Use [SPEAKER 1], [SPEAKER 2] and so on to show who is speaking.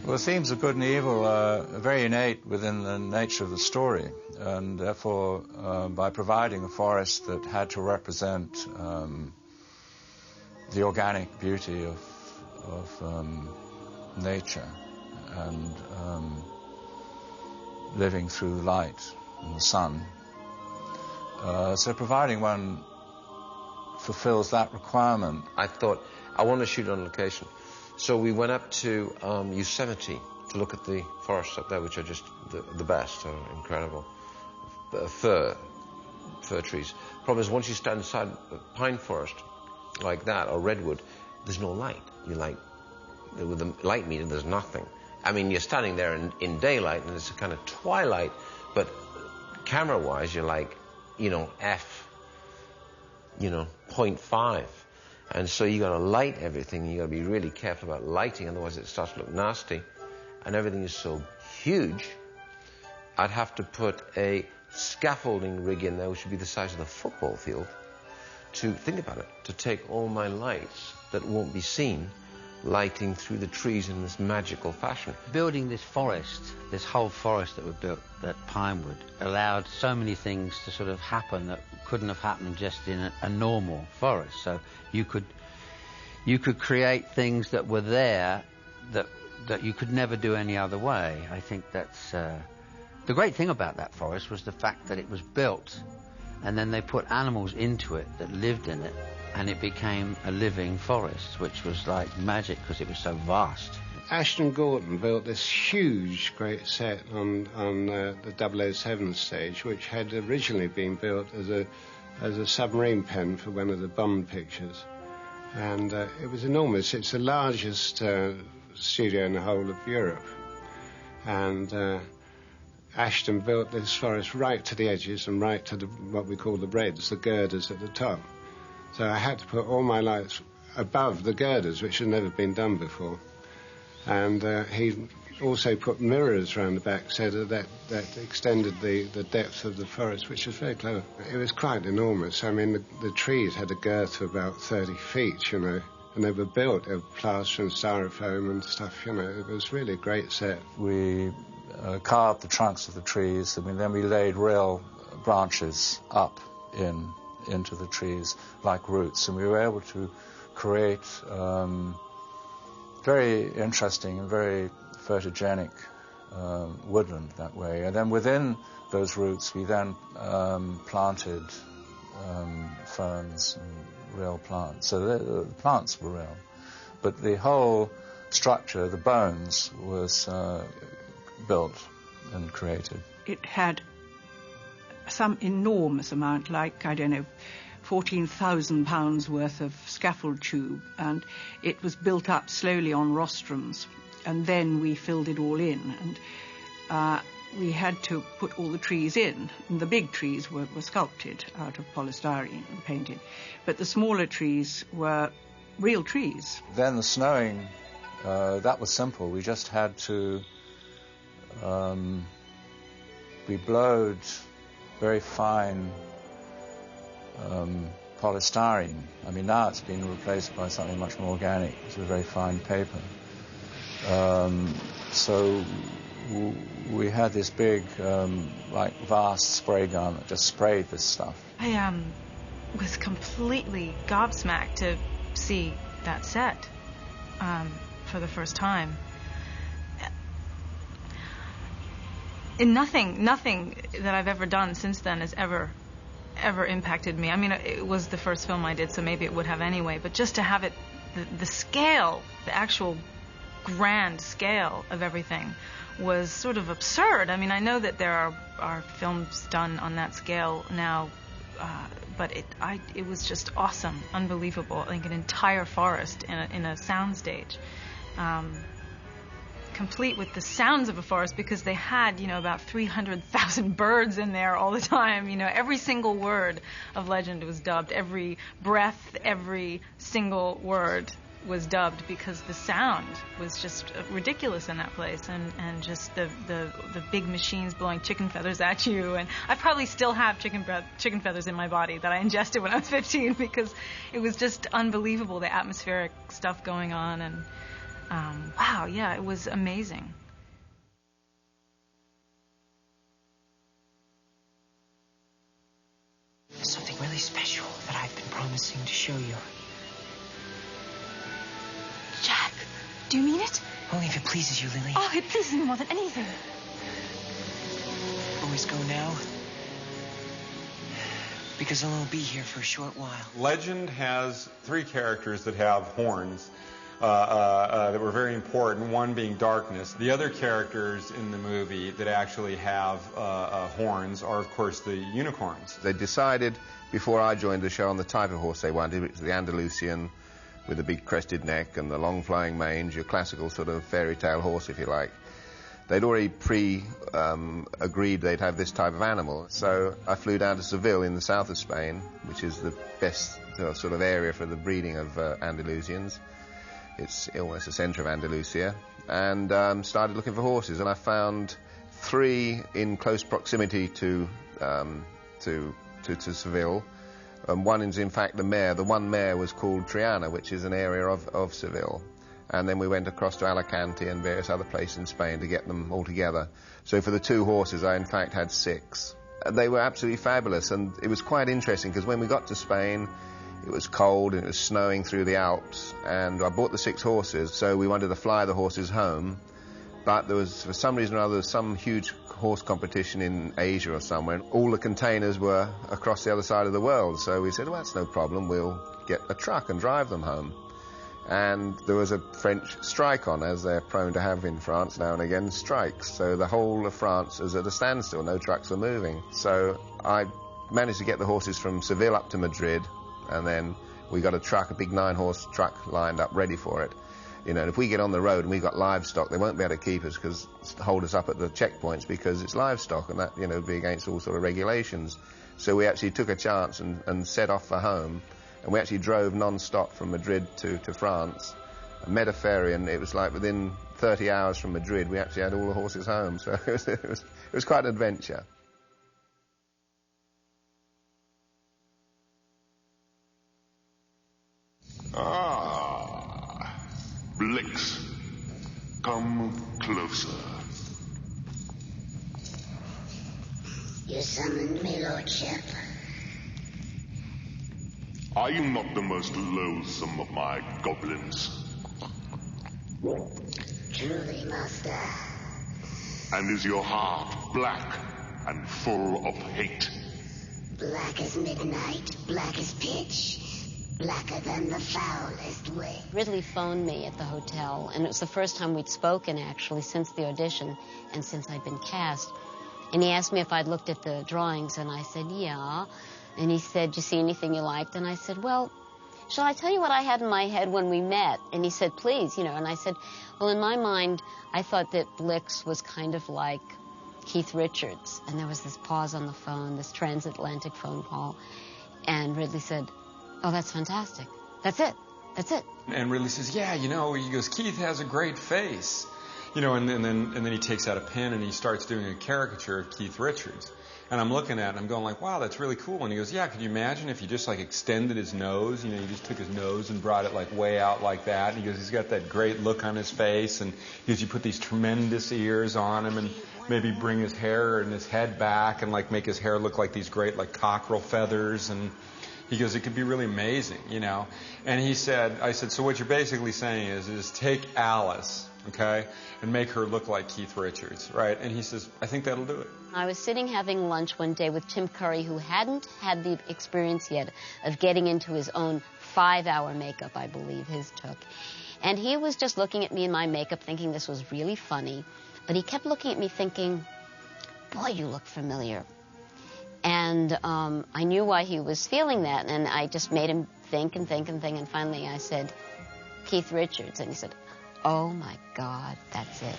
[SPEAKER 1] Well, the themes of good and evil are very innate within the nature of the story, and therefore, by providing a forest that had to represent the organic beauty of nature and living through the light and the sun, so providing one fulfills that requirement.
[SPEAKER 2] I thought, I want to shoot on location. So we went up to Yosemite to look at the forests up there, which are just the best, are incredible. Fir trees. Problem is, once you stand inside a pine forest like that, or redwood, there's no light. You like, with the light meter, there's nothing. I mean, you're standing there in daylight, and it's a kind of twilight, but camera-wise, you're like, f, 0.5. And so you got to light everything. You got to be really careful about lighting, otherwise it starts to look nasty. And everything is so huge, I'd have to put a scaffolding rig in there, which would be the size of the football field, to think about it, to take all my lights that won't be seen, lighting through the trees in this magical fashion.
[SPEAKER 3] Building this forest, this whole forest that we built at Pinewood, allowed so many things to sort of happen that couldn't have happened just in a normal forest. So you could create things that were there that you could never do any other way. I think that's the great thing about that forest was the fact that it was built, and then they put animals into it that lived in it, and it became a living forest, which was like magic because it was so vast.
[SPEAKER 4] Ashton Gordon built this huge, great set on the 007 stage, which had originally been built as a submarine pen for one of the Bond pictures. And it was enormous. It's the largest studio in the whole of Europe. And Ashton built this forest right to the edges and right to what we call the reds, the girders at the top. So I had to put all my lights above the girders, which had never been done before. And he also put mirrors around the back so that extended the depth of the forest, which was very clever. It was quite enormous. I mean, the trees had a girth of about 30 feet, and they were built of plaster and styrofoam and stuff, It was really a great set.
[SPEAKER 1] We carved the trunks of the trees, and then we laid real branches up into the trees like roots, and we were able to create very interesting and very photogenic woodland that way. And then within those roots we then planted ferns and real plants. So the plants were real, but the whole structure, the bones, was built and created.
[SPEAKER 5] It had some enormous amount, like, 14,000 pounds worth of scaffold tube, and it was built up slowly on rostrums, and then we filled it all in, and we had to put all the trees in, and the big trees were sculpted out of polystyrene and painted, but the smaller trees were real trees.
[SPEAKER 1] Then the snowing, that was simple. We just had to we blowed very fine polystyrene. I mean, now it's been replaced by something much more organic. It's a very fine paper. So we had this big, vast spray gun that just sprayed this stuff.
[SPEAKER 6] I was completely gobsmacked to see that set for the first time. And nothing that I've ever done since then has ever impacted me. I mean, it was the first film I did, so maybe it would have anyway, but just to have it, the scale, the actual grand scale of everything was sort of absurd. I mean, I know that there are films done on that scale now, but it was just awesome, unbelievable, like an entire forest in a soundstage. Complete with the sounds of a forest, because they had, about 300,000 birds in there all the time. Every single word of Legend was dubbed. Every breath, every single word was dubbed, because the sound was just ridiculous in that place, and just the big machines blowing chicken feathers at you. And I probably still have chicken feathers in my body that I ingested when I was 15, because it was just unbelievable, the atmospheric stuff going on. And wow, yeah, it was amazing.
[SPEAKER 7] There's something really special that I've been promising to show you.
[SPEAKER 8] Jack, do you mean it?
[SPEAKER 7] Only if it pleases you, Lily.
[SPEAKER 8] Oh, it pleases me more than anything.
[SPEAKER 7] Always go now, because I'll only be here for a short while.
[SPEAKER 9] Legend has 3 characters that have horns that were very important, one being Darkness. The other characters in the movie that actually have horns are, of course, the unicorns.
[SPEAKER 2] They decided before I joined the show on the type of horse they wanted, which was the Andalusian with the big crested neck and the long flowing mange, your classical sort of fairy tale horse, if you like. They'd already agreed they'd have this type of animal. So I flew down to Seville in the south of Spain, which is the best sort of area for the breeding of Andalusians. It's almost the centre of Andalusia. And started looking for horses. And I found 3 in close proximity to Seville. One is, in fact, the mare. The one mare was called Triana, which is an area of Seville. And then we went across to Alicante and various other places in Spain to get them all together. So for the 2 horses, I in fact had 6. They were absolutely fabulous, and it was quite interesting because when we got to Spain, it was cold and it was snowing through the Alps, and I bought the 6 horses, so we wanted to fly the horses home. But there was, for some reason or other, some huge horse competition in Asia or somewhere, and all the containers were across the other side of the world. So we said, well, that's no problem, we'll get a truck and drive them home. And there was a French strike on, as they're prone to have in France now and again, strikes. So the whole of France was at a standstill, no trucks were moving. So I managed to get the horses from Seville up to Madrid, and then we got a truck, a big 9-horse truck lined up ready for it. You know, and if we get on the road and we've got livestock, they won't be able to keep us, hold us up at the checkpoints because it's livestock, and that, you know, would be against all sort of regulations. So we actually took a chance and set off for home. And we actually drove non-stop from Madrid to France, met a ferry, and it was like within 30 hours from Madrid, we actually had all the horses home. So it was quite an adventure.
[SPEAKER 10] Ah, Blix, come closer.
[SPEAKER 11] You summoned me, Lordship.
[SPEAKER 10] Are you not the most loathsome of my goblins?
[SPEAKER 11] Truly, Master.
[SPEAKER 10] And is your heart black and full of hate?
[SPEAKER 11] Black as midnight, black as pitch, blacker than the foulest way.
[SPEAKER 12] Ridley phoned me at the hotel, and it was the first time we'd spoken, actually, since the audition and since I'd been cast. And he asked me if I'd looked at the drawings, and I said, yeah. And he said, "Do you see anything you liked?" And I said, "Well, shall I tell you what I had in my head when we met?" And he said, "Please," you know. And I said, "Well, in my mind, I thought that Blix was kind of like Keith Richards." And there was this pause on the phone, this transatlantic phone call. And Ridley said, "Oh, that's fantastic. That's it. That's it."
[SPEAKER 9] And Ridley says, "Yeah, you know," he goes, "Keith has a great face." You know, and then he takes out a pen and he starts doing a caricature of Keith Richards. And I'm looking at it and I'm going like, wow, that's really cool. And he goes, yeah, could you imagine if you just like extended his nose? You know, you just took his nose and brought it like way out like that. And he goes, he's got that great look on his face. And he goes, you put these tremendous ears on him and maybe bring his hair and his head back and like make his hair look like these great like cockerel feathers. And he goes, it could be really amazing, you know. And I said, so what you're basically saying is take Alice, okay, and make her look like Keith Richards, right? And he says, I think that'll do it.
[SPEAKER 12] I was sitting having lunch one day with Tim Curry, who hadn't had the experience yet of getting into his own 5-hour makeup, I believe his took. And he was just looking at me in my makeup thinking this was really funny. But he kept looking at me thinking, boy, you look familiar. And I knew why he was feeling that, and I just made him think and think and think, and finally I said, Keith Richards. And he said, oh, my God, that's it.